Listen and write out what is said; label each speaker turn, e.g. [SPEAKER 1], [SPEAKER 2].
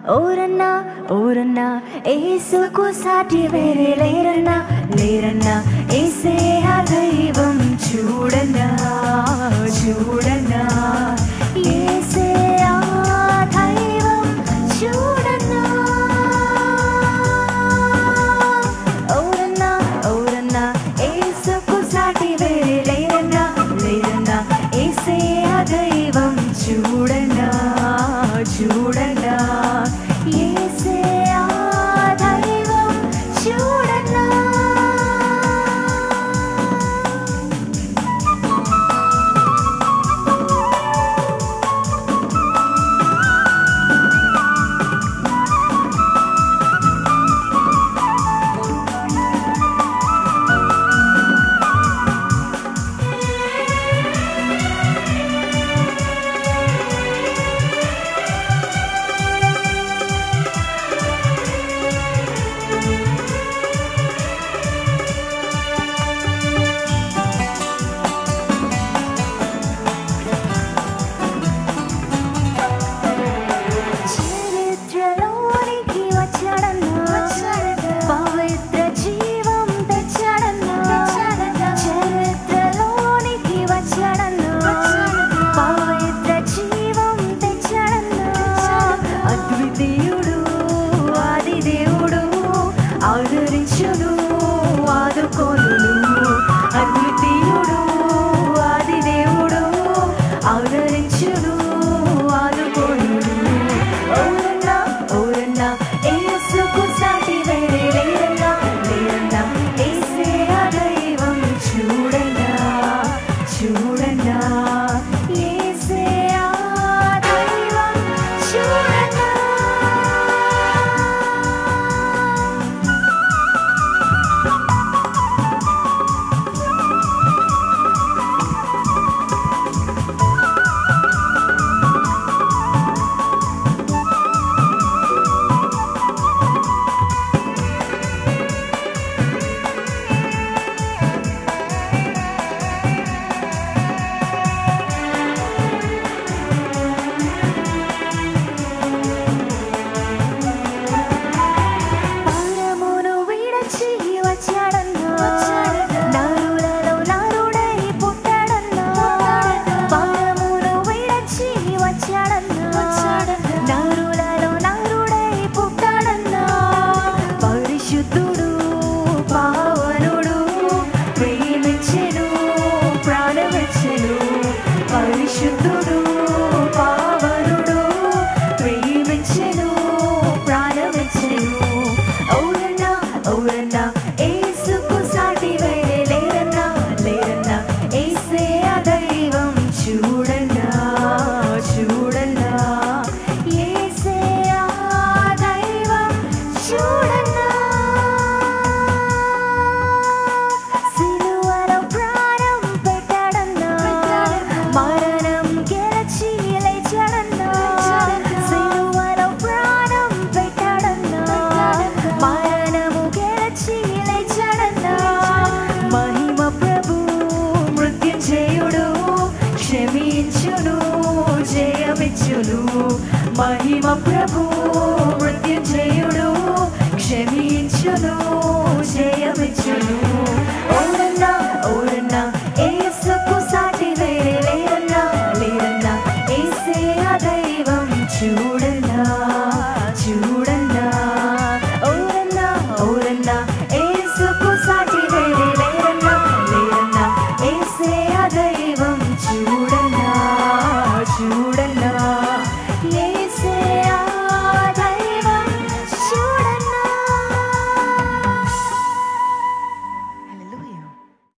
[SPEAKER 1] ఓరన్నా ఓరన్నా యేసుకు సాటి వేరే లేరన్నా లేరన్నా యేసే ఆ దైవం చూడన్నా చూడన్నా యేసే ఆ దైవం చూడన్నా ఓరన్నా ఓరన్నా యేసుకు సాటి వేరే లేరన్నా లేరన్నా యేసే ఆ దైవం చూడన్నా చూడన్నా యేసే ఆ దైవం చూడన్నా ఆదరించును ఆదుకోను అద్వితీయుడు ఆది దేవుడు ఆదరించును ఆదుకోను ఓరన్నా ఓరన్నా యేసుకు సాటి వేరే లేరన్నా లేరన్నా యేసే ఆ దైవం చూడన్నా చూడన్నా యేసే ఆ దైవం చూడన్నా పరిశుద్ధుడు పావనుడు ప్రేమించెను ప్రాణమిచ్చెను ఓరన్నా ఓరన్నా యేసుకు సాటి వేరే లేరన్నా లేరన్నా యేసే ఆ దైవం చూడన్నా చూడన్నా యేసే ఆ దైవం చూడన్నా సిలువలో ప్రాణం పెట్టాడన్నా మరణం గెలిచి లేచాడన్నా సిలువలో ప్రాణం పెట్టాడన్నా మరణము గెలిచి లేచాడన్నా మహిమ ప్రభు మృత్యుంజయుడు క్షమించును జయమిచ్చును మహిమ ప్రభు మృత్యుంజయుడు క్షమించును జయమిచ్చును